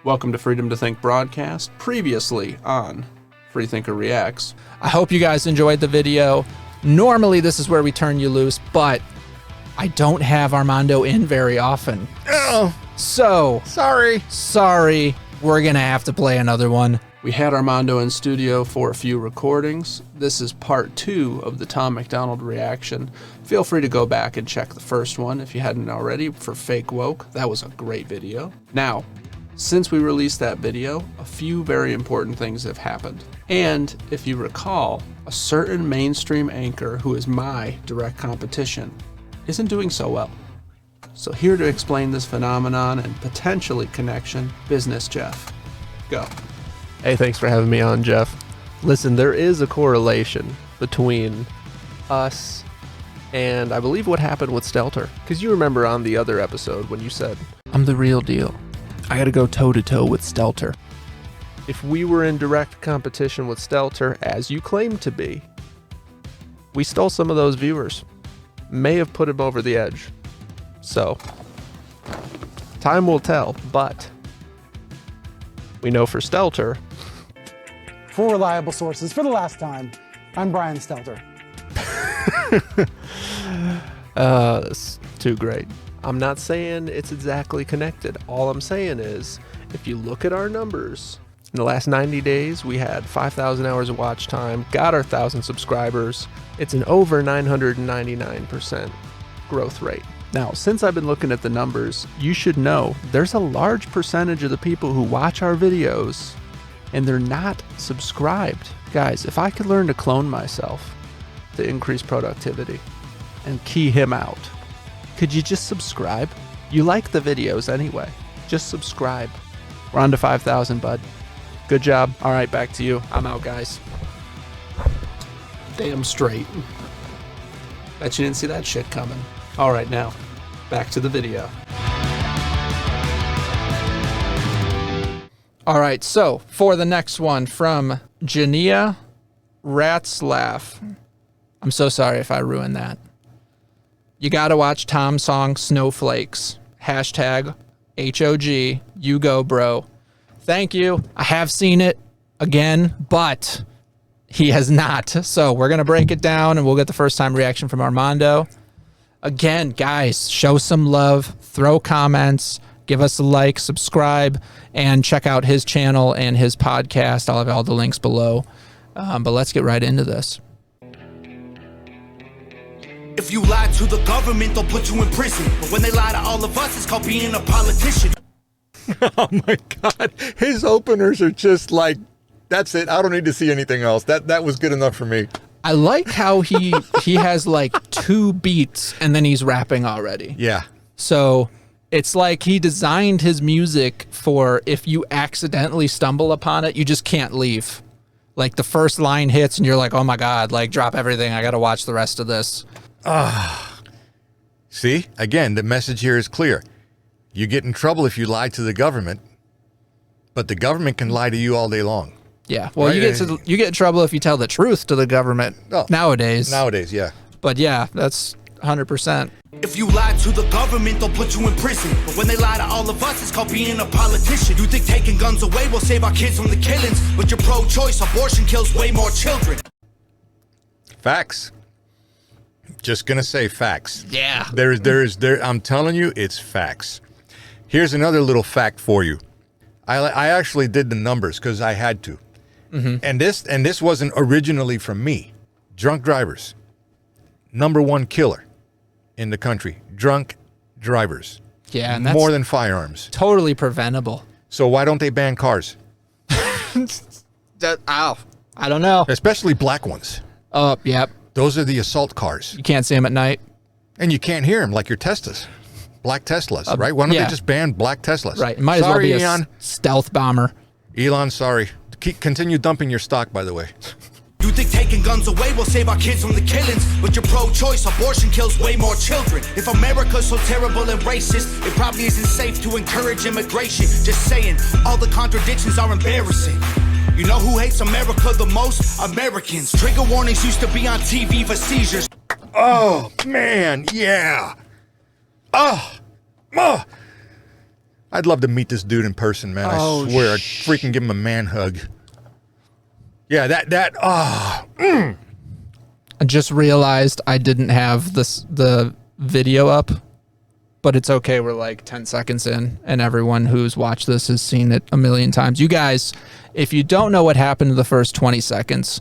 Welcome to Freedom to Think broadcast, previously on Freethinker Reacts. I hope you guys enjoyed the video. Normally this is where we turn you loose, but I don't have Armando in very often. Oh, So, sorry, we're gonna have to play another one. We had Armando in studio for a few recordings. This is part 2 of the Tom MacDonald reaction. Feel free to go back and check the first one if you hadn't already for Fake Woke. That was a great video. Now, since we released that video, a few very important things have happened. And if you recall, a certain mainstream anchor who is my direct competition isn't doing so well. So here to explain this phenomenon and potentially connection, Business Jeff. Go. hey, thanks for having me on, Jeff. Listen, there is a correlation between us and I believe what happened with Stelter. Because you remember on the other episode when you said, I'm the real deal. I gotta go toe-to-toe with Stelter. If we were in direct competition with Stelter, as you claim to be, we stole some of those viewers. May have put him over the edge. So, time will tell, but we know for Stelter. For reliable sources, for the last time, I'm Brian Stelter. That's too great. I'm not saying it's exactly connected. All I'm saying is, if you look at our numbers, in the last 90 days, we had 5,000 hours of watch time, got our 1,000 subscribers. It's an over 999% growth rate. Now, since I've been looking at the numbers, you should know there's a large percentage of the people who watch our videos and they're not subscribed. Guys, if I could learn to clone myself to increase productivity and key him out, could you just subscribe? You like the videos anyway. Just subscribe. We're on to 5,000, bud. Good job. All right, back to you. I'm out, guys. Damn straight. Bet you didn't see that shit coming. All right, now, back to the video. All right, so for the next one from Jania Ratzlaff. I'm so sorry if I ruined that. You gotta watch Tom's song Snowflakes. Hashtag HOG. You go, bro. Thank you. I have seen it again, but he has not. So we're gonna break it down and we'll get the first time reaction from Armando. Again, guys, show some love, throw comments, give us a like, subscribe, and check out his channel and his podcast. I'll have all the links below. But let's get right into this. If you lie to the government, they'll put you in prison. But when they lie to all of us, it's called being a politician. Oh my God. His openers are just like, that's it. I don't need to see anything else. That was good enough for me. I like how he has like 2 beats and then he's rapping already. Yeah. So it's like he designed his music for if you accidentally stumble upon it, you just can't leave. Like the first line hits and you're like, oh my God, like drop everything. I got to watch the rest of this. See, again, the message here is clear. You get in trouble if you lie to the government, but the government can lie to you all day long. Yeah. Well, Right? you get in trouble if you tell the truth to the government nowadays. Nowadays, yeah. But yeah, that's 100%. If you lie to the government, they'll put you in prison. But when they lie to all of us, it's called being a politician. You think taking guns away will save our kids from the killings, but your pro-choice abortion kills way more children. Facts. Just gonna say facts. Yeah. I'm telling you, it's facts. Here's another little fact for you. I actually did the numbers because I had to. Mm-hmm. And this wasn't originally from me. Drunk drivers. #1 killer in the country. Drunk drivers. Yeah, and that's more than firearms. Totally preventable. So why don't they ban cars? I don't know. Especially black ones. Oh, yep. Those are the assault cars. You can't see them at night. And you can't hear them like your Teslas. Black Teslas, right? Why don't they just ban black Teslas? Right. It might as well be a stealth bomber. Elon, sorry. Continue dumping your stock, by the way. You think taking guns away will save our kids from the killings, but your pro-choice abortion kills way more children. If America's so terrible and racist, it probably isn't safe to encourage immigration. Just saying, all the contradictions are embarrassing. You know who hates America the most? Americans. Trigger warnings used to be on TV for seizures. Oh, man, yeah. I'd love to meet this dude in person, man. Oh, I swear, I'd freaking give him a man hug. Yeah, I just realized I didn't have the video up, but it's okay. We're like 10 seconds in, and everyone who's watched this has seen it a million times. You guys, if you don't know what happened in the first 20 seconds,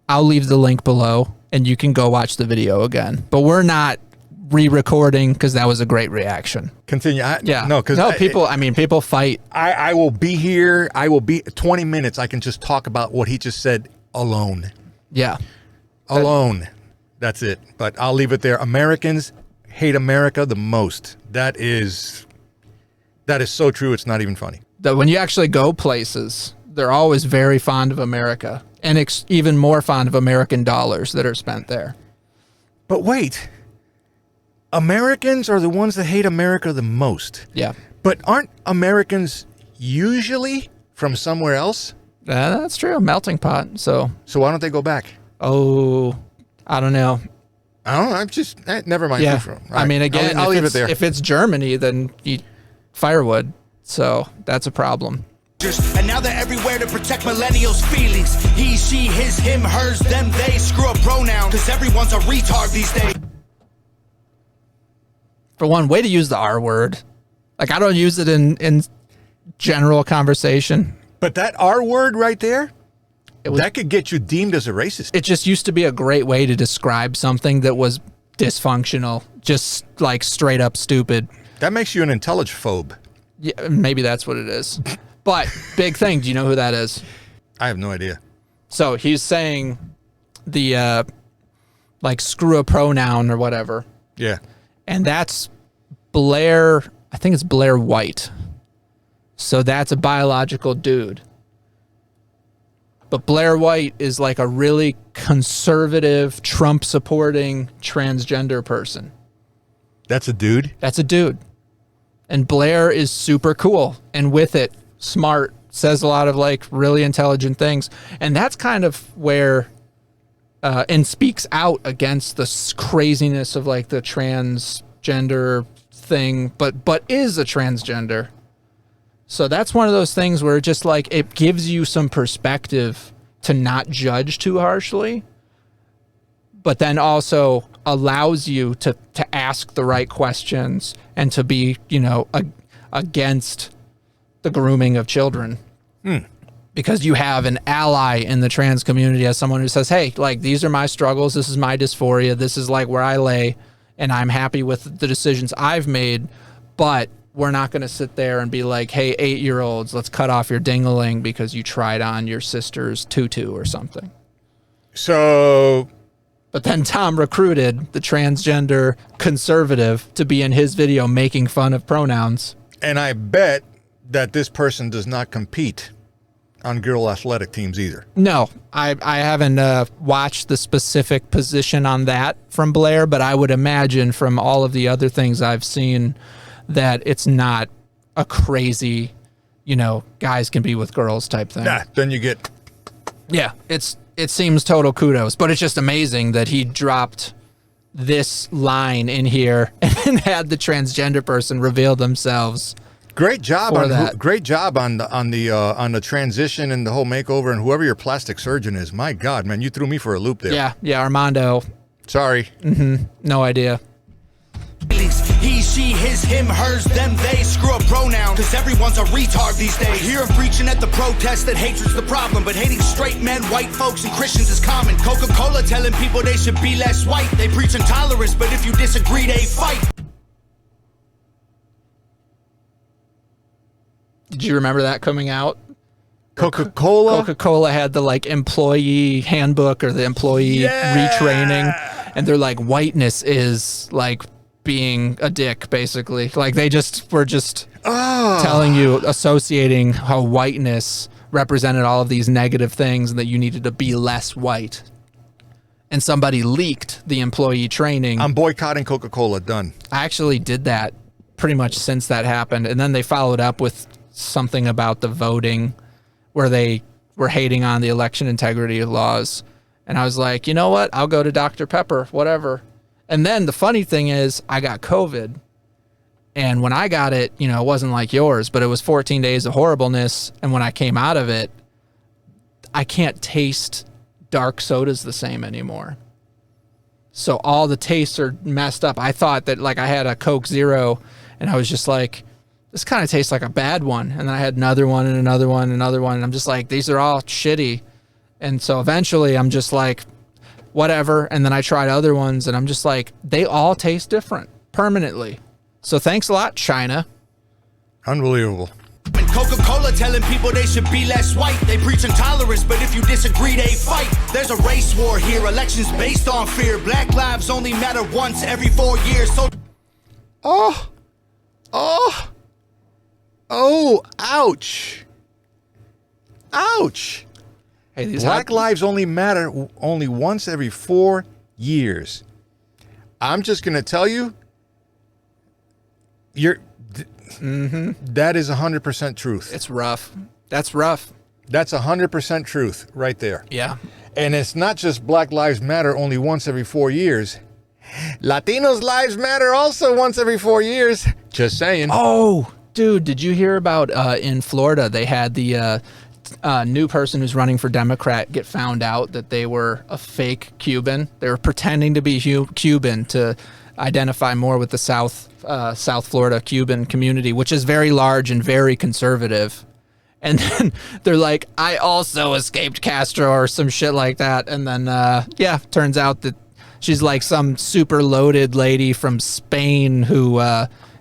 I'll leave the link below, and you can go watch the video again. But we're not re-recording because that was a great reaction. Continue. People fight. I will be here. I will be 20 minutes. I can just talk about what he just said alone. Yeah. Alone. That's it. But I'll leave it there. Americans hate America the most. That is so true. It's not even funny. That when you actually go places, they're always very fond of America, and even more fond of American dollars that are spent there. But wait. Americans are the ones that hate America the most. Yeah. But aren't Americans usually from somewhere else? That's true. Melting pot. So why don't they go back? Oh, I don't know. I don't know. I'm just, never mind. Yeah. Right. I mean, again, I'll leave it there. If it's Germany, then firewood. So that's a problem. And now they're everywhere to protect millennials' feelings. He, she, his, him, hers, them, they. Screw a pronoun, because everyone's a retard these days. For one, way to use the R word. Like, I don't use it in general conversation. But that R word right there, that could get you deemed as a racist. It just used to be a great way to describe something that was dysfunctional, just like straight up stupid. That makes you an intelligiphobe. Yeah, maybe that's what it is. But big thing, do you know who that is? I have no idea. So he's saying the like screw a pronoun or whatever. Yeah. And that's Blair, I think it's Blair White. So that's a biological dude. But Blair White is like a really conservative, Trump-supporting transgender person. That's a dude? That's a dude. And Blair is super cool. And with it, smart, says a lot of like really intelligent things. And that's kind of where... and speaks out against the craziness of like the transgender thing, but is a transgender. So that's one of those things where just like it gives you some perspective to not judge too harshly, but then also allows you to ask the right questions and to be, against the grooming of children. Because you have an ally in the trans community as someone who says, hey, like, these are my struggles. This is my dysphoria. This is like where I lay, and I'm happy with the decisions I've made, but we're not going to sit there and be like, hey, 8-year-olds, let's cut off your ding-a-ling because you tried on your sister's tutu or something. So... But then Tom recruited the transgender conservative to be in his video making fun of pronouns. And I bet that this person does not compete on girl athletic teams either. No, I haven't watched the specific position on that from Blair, but I would imagine from all of the other things I've seen that it's not a crazy, guys can be with girls type thing. Nah, then you get... Yeah, it seems total kudos, but it's just amazing that he dropped this line in here and had the transgender person reveal themselves. Great job on the transition and the whole makeover, and whoever your plastic surgeon is. My God, man, you threw me for a loop there. Yeah, Armando. Sorry. No idea. He, she, his, him, hers, them, they. Screw a pronoun, cause everyone's a retard these days. I hear him preaching at the protest that hatred's the problem, but hating straight men, white folks, and Christians is common. Coca-Cola telling people they should be less white. They preach intolerance, but if you disagree, they fight. Did you remember that coming out? Coca-Cola? Coca-Cola had the like employee handbook or the employee retraining, and they're like, whiteness is like being a dick, basically. Like they just were telling you, associating how whiteness represented all of these negative things and that you needed to be less white. And somebody leaked the employee training. I'm boycotting Coca-Cola, done. I actually did that pretty much since that happened. And then they followed up with something about the voting where they were hating on the election integrity laws. And I was like, you know what? I'll go to Dr. Pepper, whatever. And then the funny thing is I got COVID And when I got it, you know, it wasn't like yours, but it was 14 days of horribleness. And when I came out of it, I can't taste dark sodas the same anymore. So all the tastes are messed up. I thought that, like, I had a Coke Zero and I was just like, this kind of tastes like a bad one. And then I had another one and another one and another one. And I'm just like, these are all shitty. And so eventually I'm just like, whatever. And then I tried other ones and I'm just like, they all taste different permanently. So thanks a lot, China. Unbelievable. And Coca-Cola telling people they should be less white. They preach intolerance, but if you disagree, they fight. There's a race war here, elections based on fear. Black lives only matter once every 4 years. So Ouch. Ouch. Hey, these Black lives only matter only once every 4 years. I'm just going to tell you, that is 100% truth. It's rough. That's rough. That's 100% truth right there. Yeah. And it's not just Black Lives Matter only once every 4 years. Latinos' lives matter also once every 4 years. Just saying. Oh, dude, did you hear about in Florida, they had the new person who's running for Democrat get found out that they were a fake Cuban. They were pretending to be Cuban to identify more with the South Florida Cuban community, which is very large and very conservative. And then they're like, I also escaped Castro or some shit like that. And then, turns out that she's like some super loaded lady from Spain who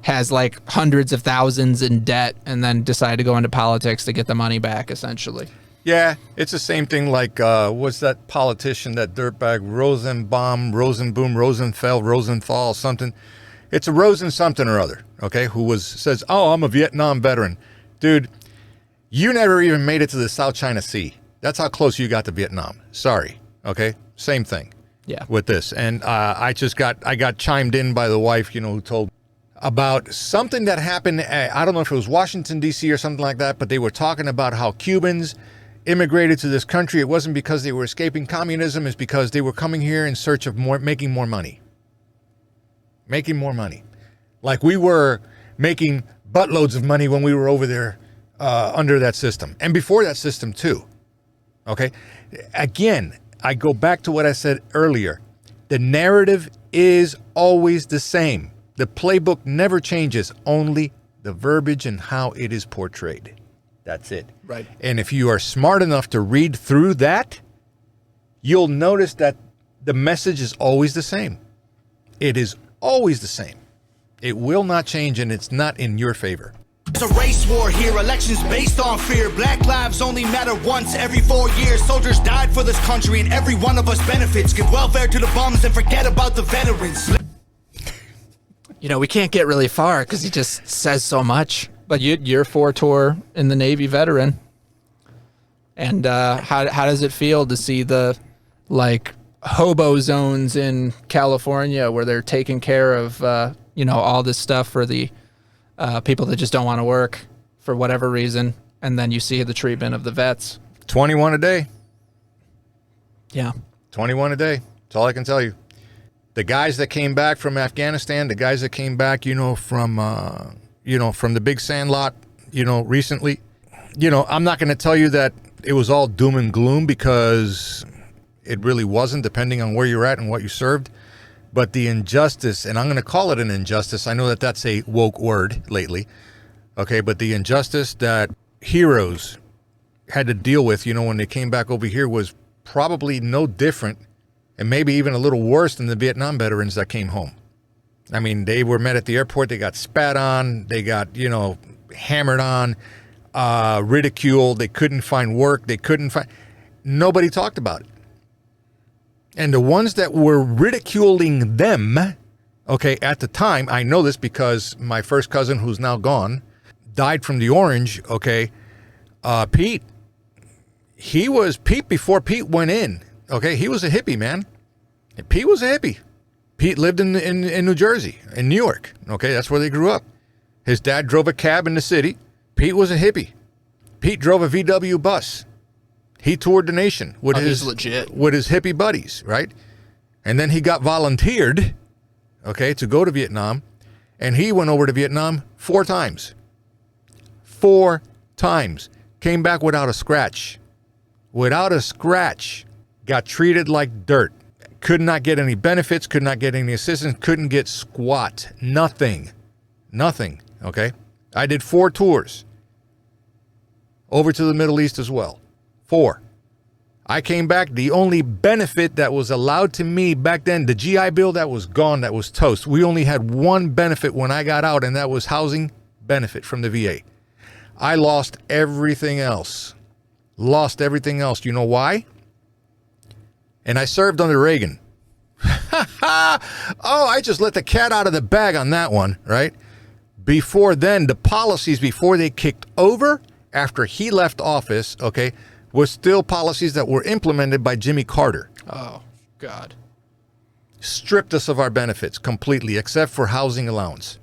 has like hundreds of thousands in debt and then decided to go into politics to get the money back, essentially. Yeah, it's the same thing like, what's that politician, that dirtbag, Rosenthal, something. It's a Rosen something or other, okay, who says, oh, I'm a Vietnam veteran. Dude, you never even made it to the South China Sea. That's how close you got to Vietnam. Sorry, okay? Same thing. Yeah. With this. And I got chimed in by the wife, who told about something that happened, I don't know if it was Washington, D.C. or something like that, but they were talking about how Cubans immigrated to this country. It wasn't because they were escaping communism. It's because they were coming here in search of making more money. Making more money. Like we were making buttloads of money when we were over there under that system. And before that system too. Okay? Again, I go back to what I said earlier. The narrative is always the same. The playbook never changes, only the verbiage and how it is portrayed. That's it. Right. And if you are smart enough to read through that, you'll notice that the message is always the same. It is always the same. It will not change, and it's not in your favor. There's a race war here, elections based on fear. Black lives only matter once every 4 years. Soldiers died for this country, and every one of us benefits. Give welfare to the bums and forget about the veterans. We can't get really far because he just says so much. But you're 4-tour in the Navy veteran. And how does it feel to see the, like, hobo zones in California where they're taking care of, all this stuff for the people that just don't want to work for whatever reason. And then you see the treatment of the vets. 21 a day. Yeah. 21 a day. That's all I can tell you. The guys that came back from Afghanistan, the guys that came back, from the big sandlot, recently, I'm not going to tell you that it was all doom and gloom because it really wasn't, depending on where you're at and what you served. But the injustice, and I'm going to call it an injustice. I know that that's a woke word lately. Okay. But the injustice that heroes had to deal with, when they came back over here was probably no different and maybe even a little worse than the Vietnam veterans that came home. I mean, they were met at the airport. They got spat on. They got, hammered on, ridiculed. They couldn't find work. Nobody talked about it. And the ones that were ridiculing them, okay, at the time, I know this because my first cousin, who's now gone, died from the orange, okay, Pete. He was Pete before Pete went in, okay? He was a hippie, man. Pete was a hippie. Pete lived in New Jersey, in New York. Okay, that's where they grew up. His dad drove a cab in the city. Pete was a hippie. Pete drove a VW bus. He toured the nation with his hippie buddies, right? And then he got volunteered, okay, to go to Vietnam. And he went over to Vietnam 4 times. 4 times. Came back without a scratch. Without a scratch. Got treated like dirt. Could not get any benefits, could not get any assistance, couldn't get squat. Nothing. Nothing. Okay? I did 4 tours. Over to the Middle East as well. 4. I came back. The only benefit that was allowed to me back then, the GI Bill, that was gone. That was toast. We only had one benefit when I got out, and that was housing benefit from the VA. I lost everything else. Lost everything else. You know why? And I served under Reagan. Oh, I just let the cat out of the bag on that one, right? Before then, the policies, before they kicked over, after he left office, okay, were still policies that were implemented by Jimmy Carter. Oh, God. Stripped us of our benefits completely, except for housing allowance.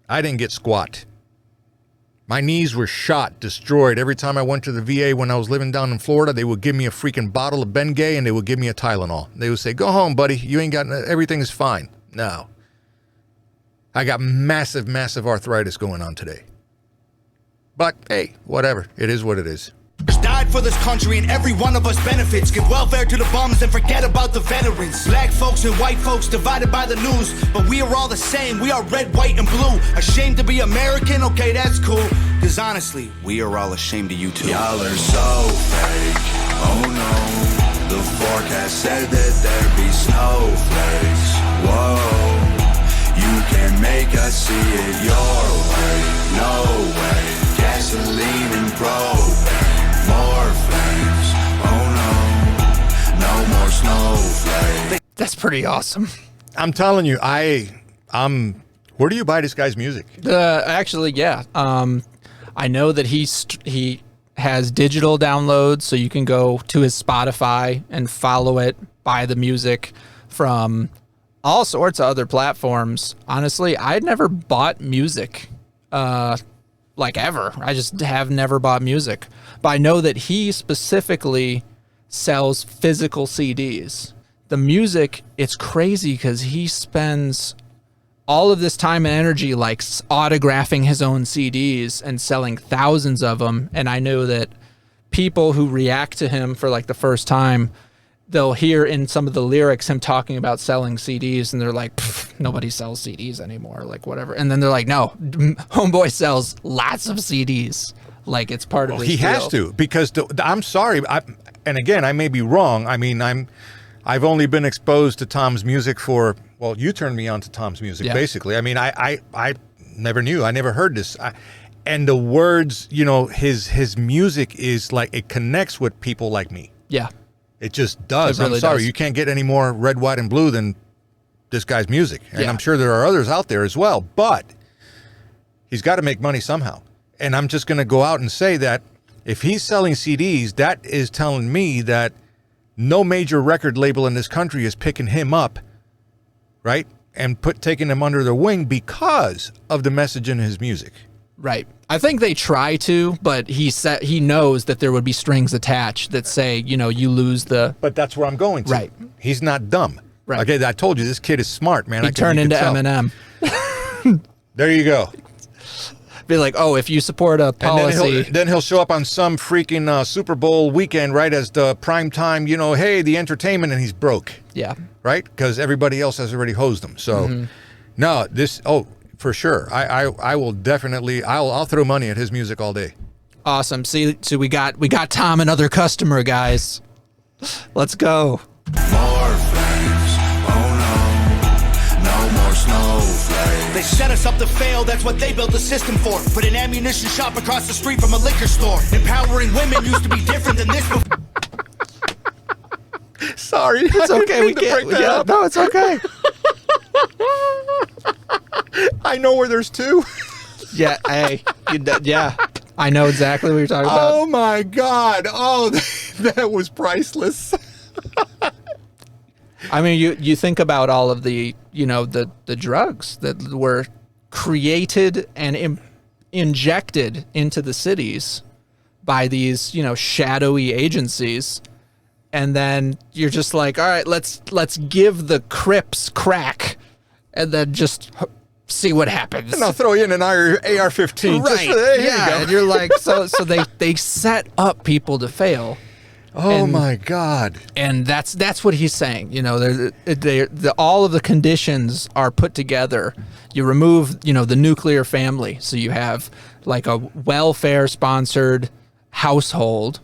I didn't get squat. My knees were shot, destroyed. Every time I went to the VA when I was living down in Florida, they would give me a freaking bottle of Bengay and they would give me a Tylenol. They would say, go home, buddy. You ain't got, everything is fine. No. I got massive, massive arthritis going on today. But, hey, whatever. It is what it is. Died for this country and every one of us benefits. Give welfare to the bums and forget about the veterans. Black folks and white folks divided by the news, but we are all the same. We are red, white, and blue. Ashamed to be American? Okay, that's cool. Cause honestly, we are all ashamed of you too. Y'all are so fake. Oh no. The forecast said that there'd be snowflakes. Whoa. You can make us see it your way. No way. Gasoline and propane. More flames, oh no, no more snowflakes. That's pretty awesome. I'm telling you, I'm. Where do you buy this guy's music? Actually, yeah. I know that he has digital downloads, so you can go to his Spotify and follow it, buy the music from all sorts of other platforms. Honestly, I'd never bought music, like ever. I just have never bought music. But I know that he specifically sells physical CDs. The music, it's crazy because he spends all of this time and energy like autographing his own CDs and selling thousands of them. And I know that people who react to him for like the first time, they'll hear in some of the lyrics him talking about selling CDs and they're like, nobody sells CDs anymore, like whatever. And then they're like, no, homeboy sells lots of CDs. Like it's part of his he deal. has to, because I'm sorry, and again, I may be wrong. I mean, I've only been exposed to Tom's music for, well, you turned me on to Tom's music, basically. I mean, I never knew. I never heard this. And the words, you know, his music is like, it connects with people like me. Yeah. It just does. It really I'm sorry, does. you can't get any more red, white, and blue than this guy's music. And Yeah. I'm sure there are others out there as well, but he's got to make money somehow. And I'm just going to go out and say that if he's selling CDs, that is telling me that no major record label in this country is picking him up, right? And taking him under their wing because of the message in his music. Right. I think they try to, but he knows that there would be strings attached that say, you know, you lose the... But that's where I'm going to. Right. He's not dumb. Right. Okay, I told you, this kid is smart, man. He'd turn into Eminem. There you go. Be like, oh, if you support a policy... And then he'll show up on some freaking Super Bowl weekend, right, as the prime time, you know, hey, the entertainment, and he's broke. Yeah. Right? Because everybody else has already hosed him. So, no, this, for sure. I will definitely, I'll throw money at his music all day. Awesome. See, so we got Tom, another customer, guys. Let's go. More flames, oh no, no more snowflakes. They set us up to fail, that's what they built the system for. Put an ammunition shop across the street from a liquor store. Empowering women used to be different than this before. Sorry. It's okay. We can't. Yeah, no, it's okay. I know where there's two. Yeah. Hey. Yeah. I know exactly what you're talking about. Oh my God. Oh, that was priceless. I mean, you think about all of the, you know, the drugs that were created and injected into the cities by these, you know, shadowy agencies. And then you're just like, all right, let's give the Crips crack and then just see what happens. And I'll throw you in an AR-15. Right. Just for the, here yeah. you go. And you're like, so they set up people to fail. Oh my God! And that's what he's saying. You know, all of the conditions are put together. You remove, the nuclear family, so you have like a welfare-sponsored household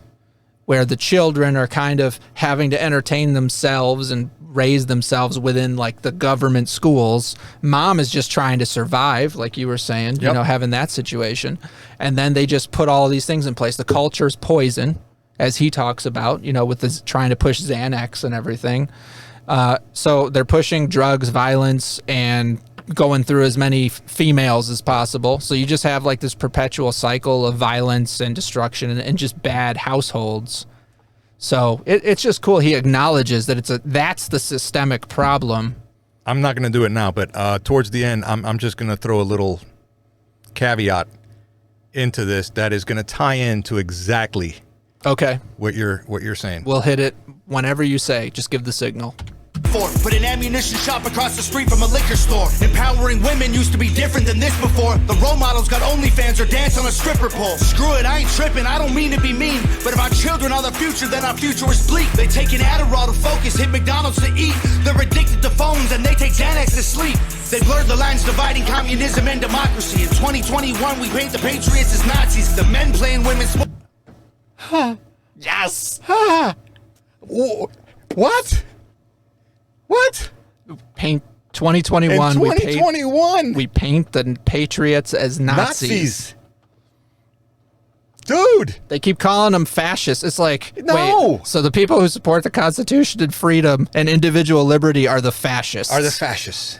where the children are kind of having to entertain themselves and raise themselves within like the government schools. Mom is just trying to survive, like you were saying. Yep. Having that situation, and then they just put all of these things in place. The culture's poison, as he talks about, with this trying to push Xanax and everything. So they're pushing drugs, violence, and going through as many females as possible. So you just have like this perpetual cycle of violence and destruction and just bad households. So it's just cool. He acknowledges that that's the systemic problem. I'm not going to do it now, but towards the end, I'm just going to throw a little caveat into this that is going to tie into exactly Okay. what you're saying. We'll hit it whenever you say. Just give the signal. Put an ammunition shop across the street from a liquor store. Empowering women used to be different than this before. The role models got OnlyFans or dance on a stripper pole. Screw it, I ain't tripping, I don't mean to be mean. But if our children are the future, then our future is bleak. They take an Adderall to focus, hit McDonald's to eat. They're addicted to phones and they take Xanax to sleep. They blurred the lines dividing communism and democracy. In 2021, we paint the patriots as Nazis. The men playing women's sports. Yes. What? What? Paint 2021. In 2021, we paint the patriots as Nazis. Dude, They keep calling them fascists. It's like, No. wait, so the people who support the Constitution and freedom and individual liberty are the fascists. are the fascists.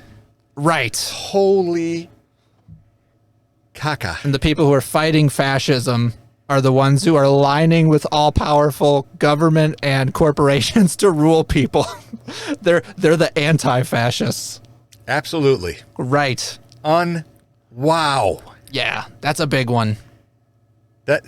right. Holy caca. And the people who are fighting fascism are the ones who are aligning with all-powerful government and corporations to rule people. They're the anti-fascists. Absolutely. Right. Wow. Yeah, that's a big one. That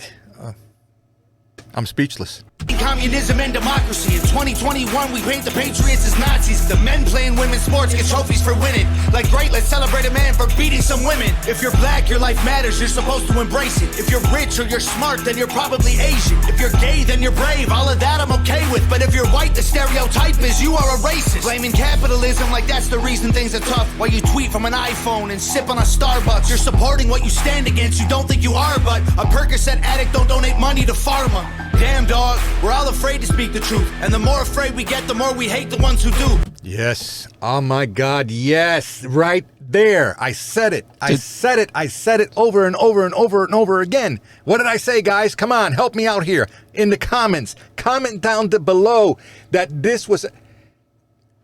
I'm speechless. Communism and democracy. In 2021, we paint the patriots as Nazis. The men playing women's sports get trophies for winning. Like, great, let's celebrate a man for beating some women. If you're black, your life matters, you're supposed to embrace it. If you're rich or you're smart, then you're probably Asian. If you're gay, then you're brave, all of that I'm okay with. But if you're white, the stereotype is you are a racist. Blaming capitalism like that's the reason things are tough. While you tweet from an iPhone and sip on a Starbucks. You're supporting what you stand against, you don't think you are, but a Percocet addict don't donate money to pharma. Damn, dog, we're all afraid to speak the truth. And the more afraid we get, the more we hate the ones who do. Yes. Oh my God. Yes. Right there. I said it. I said it over and over and over and over again. What did I say, guys? Come on, help me out here in the comments. Comment down below that this was.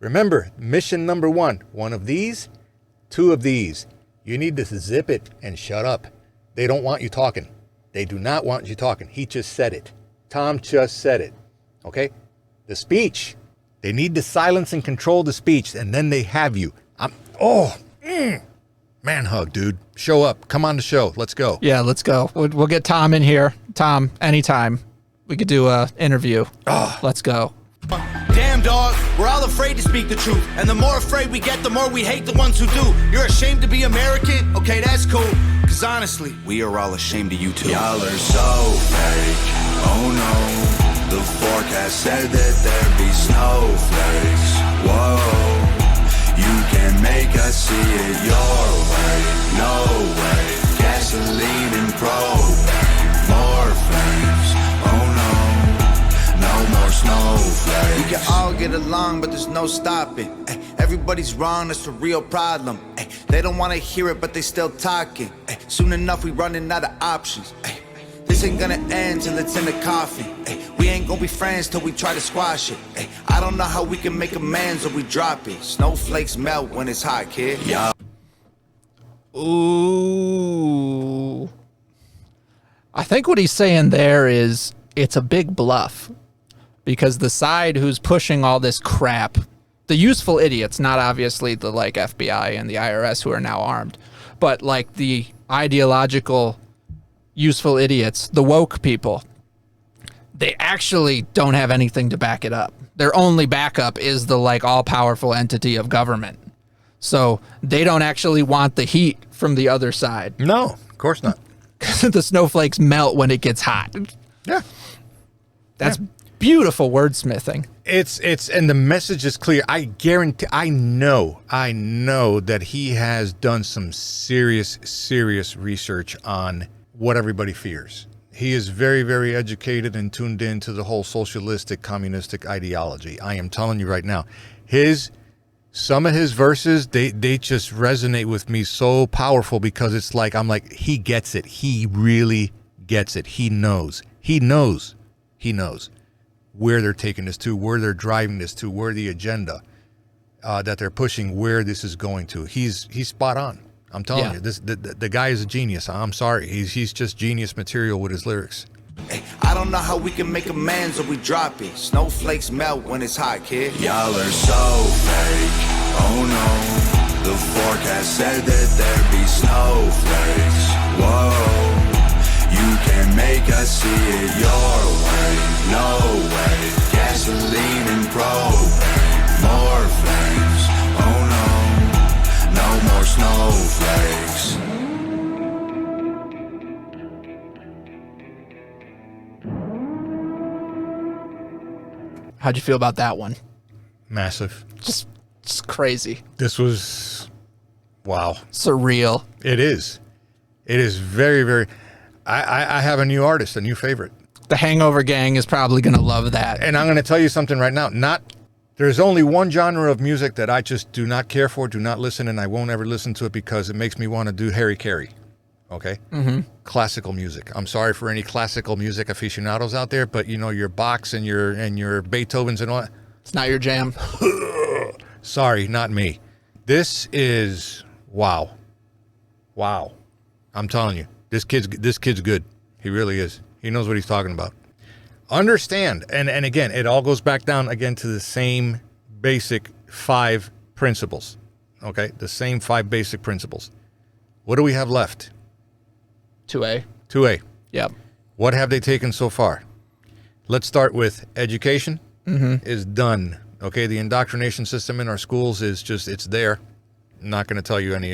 Remember, mission number one of these, two of these. You need to zip it and shut up. They don't want you talking. They do not want you talking. He just said it. Tom just said it. Okay? The speech. They need to silence and control the speech, and then they have you. Man hug, dude. Show up. Come on the show. Let's go. Yeah, let's go. We'll get Tom in here. Tom, anytime. We could do a interview. Let's go. Damn, dog, we're all afraid to speak the truth. And the more afraid we get, the more we hate the ones who do. You're ashamed to be American? Okay, that's cool. Cause honestly, we are all ashamed of you too. Y'all are so fake. Oh no, the forecast said that there'd be snowflakes. Whoa, you can make us see it your way. No way, gasoline and propane, more flames. Oh no, no more snowflakes. We can all get along, but there's no stopping. Ay, everybody's wrong, that's the real problem. Ay, they don't want to hear it, but they still talking. Ay, soon enough, we running out of options. Ay, this ain't gonna end till it's in the coffin. Ay, we ain't gonna be friends till we try to squash it. Ay, I don't know how we can make amends or we drop it. Snowflakes melt when it's hot, kid. Y'all Ooh. I think what he's saying there is it's a big bluff. Because the side who's pushing all this crap, the useful idiots, not obviously the like FBI and the IRS who are now armed, but like the ideological useful idiots, the woke people, they actually don't have anything to back it up. Their only backup is the like all-powerful entity of government. So they don't actually want the heat from the other side. No, of course not. The snowflakes melt when it gets hot. Yeah. That's beautiful wordsmithing. It's and the message is clear. I guarantee, I know that he has done some serious research on what everybody fears. He is very, very educated and tuned in to the whole socialistic, communistic ideology. I am telling you right now, some of his verses, they just resonate with me so powerful, because it's like, I'm like, he gets it. He really gets it. He knows where they're taking this to, where they're driving this to, where the agenda that they're pushing, where this is going to. He's spot on. I'm telling you, the guy is a genius. I'm sorry. He's just genius material with his lyrics. Hey, I don't know how we can make amends or we drop it. Snowflakes melt when it's hot, kid. Y'all are so fake. Oh no, the forecast said that there'd be snowflakes. Whoa, you can make us see it your way. No way, gasoline and propane, more flames. Oh no, no more snowflakes. How'd you feel about that one? Massive. Just crazy. This was, wow. Surreal. It is. It is very, very. I have a new artist, a new favorite. The Hangover Gang is probably going to love that. And I'm going to tell you something right now. There's only one genre of music that I just do not care for, do not listen, and I won't ever listen to it because it makes me want to do Harry Carey. Okay? Mm-hmm. Classical music. I'm sorry for any classical music aficionados out there, but you know, your Bachs and your Beethovens and all that. It's not your jam. Sorry, not me. This is wow. Wow. I'm telling you, this kid's good. He really is. He knows what he's talking about. Understand, and again, it all goes back down again to the same basic 5 principles. Okay? The same 5 basic principles. What do we have left? 2A. 2A. Yep. What have they taken so far? Let's start with education. Is done. Okay, the indoctrination system in our schools is just, it's there. I'm not going to tell you any,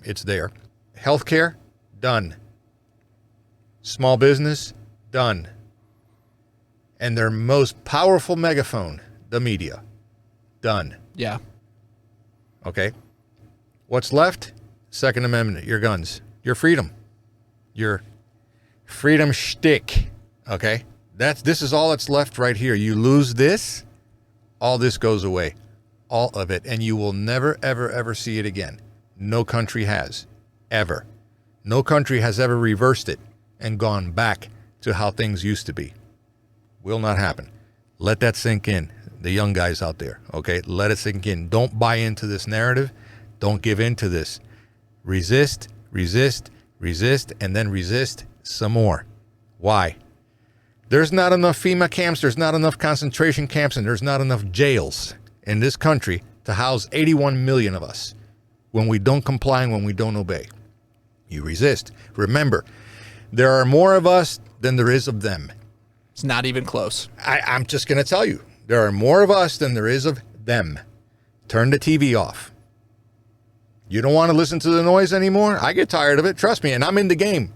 it's there. Healthcare, done. Small business, done. And their most powerful megaphone, the media, done. Yeah. Okay. What's left? Second Amendment, your guns, your freedom, your freedom shtick. Okay. This is all that's left right here. You lose this, all this goes away, all of it, and you will never, ever, ever see it again. No country has, ever. No country has ever reversed it and gone back to how things used to be. Will not happen. Let that sink in, the young guys out there, okay? Let it sink in. Don't buy into this narrative. Don't give in to this. Resist, resist, resist, and then resist some more. Why? There's not enough FEMA camps, there's not enough concentration camps, and there's not enough jails in this country to house 81 million of us when we don't comply and when we don't obey. You resist. Remember, there are more of us than there is of them. It's not even close. I'm just going to tell you, there are more of us than there is of them. Turn the TV off. You don't want to listen to the noise anymore? I get tired of it. Trust me, and I'm in the game.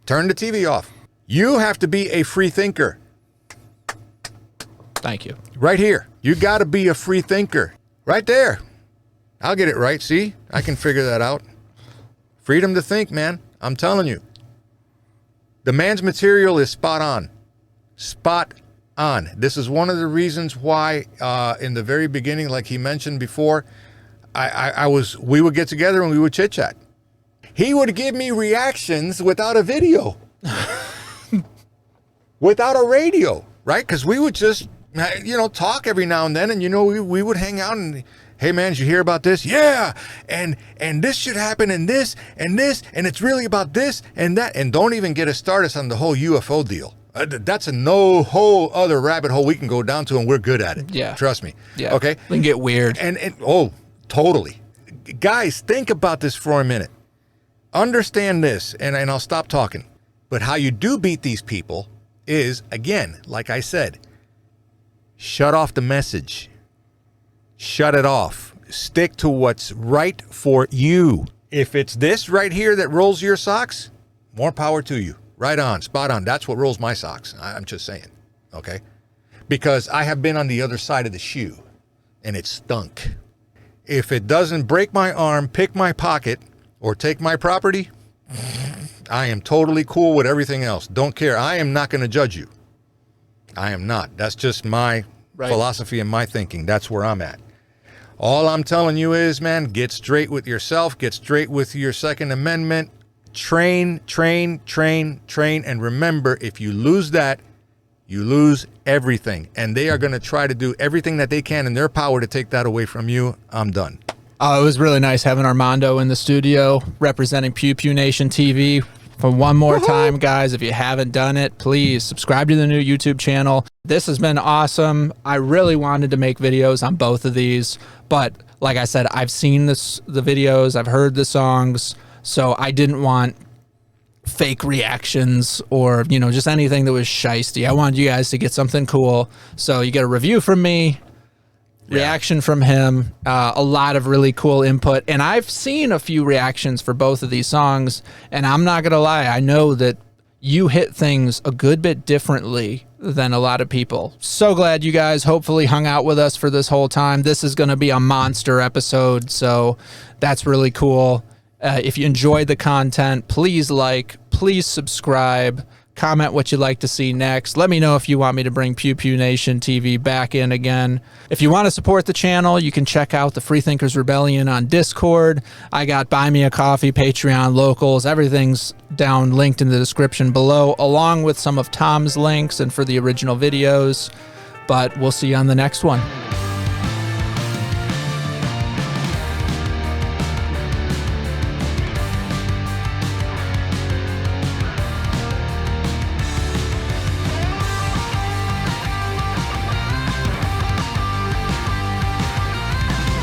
Turn the TV off. You have to be a free thinker. Thank you. Right here. You got to be a free thinker. Right there. I'll get it right. See? I can figure that out. Freedom to think, man. I'm telling you. The man's material is spot on. Spot on. This is one of the reasons why in the very beginning, like he mentioned before, we would get together and we would chit chat. He would give me reactions without a video. Without a radio, right? Because we would just, talk every now and then, and we would hang out and, hey man, did you hear about this? Yeah, and this should happen, and this, and it's really about this and that, and don't even get us started on the whole UFO deal. That's a whole other rabbit hole we can go down to, and we're good at it. Yeah, trust me. Yeah, okay. We can get weird. And totally, guys, think about this for a minute. Understand this, and I'll stop talking. But how you do beat these people is, again, like I said, shut off the message. Shut it off. stick to what's right for you. If it's this right here that rolls your socks, more power to you. Right on, spot on. That's what rolls my socks. I'm just saying, okay? Because I have been on the other side of the shoe, and it stunk. If it doesn't break my arm, pick my pocket, or take my property, I am totally cool with everything else. Don't care. I am not going to judge you. I am not. That's just my philosophy and my thinking. That's where I'm at. All I'm telling you is, man, get straight with yourself. Get straight with your Second Amendment. Train, train, train, train. And remember, if you lose that, you lose everything. And they are going to try to do everything that they can in their power to take that away from you. I'm done. It was really nice having Armando in the studio representing PewPewNationTV. For one more time, guys, if you haven't done it, please subscribe to the new YouTube channel. This has been awesome. I really wanted to make videos on both of these, but like I said, I've seen the videos, I've heard the songs, so I didn't want fake reactions or, you know, just anything that was shiesty. I wanted you guys to get something cool. So you get a review from me, reaction from him, a lot of really cool input. And I've seen a few reactions for both of these songs, and I'm not going to lie, I know that you hit things a good bit differently than a lot of people. So glad you guys hopefully hung out with us for this whole time. This is going to be a monster episode, so that's really cool. If you enjoyed the content, please like, please subscribe, comment what you'd like to see next. Let me know if you want me to bring PewPewNationTV back in again. If you want to support the channel, you can check out the Freethinkers Rebellion on Discord. I got Buy Me a Coffee, Patreon, Locals, everything's down linked in the description below, along with some of Tom's links and for the original videos. But we'll see you on the next one.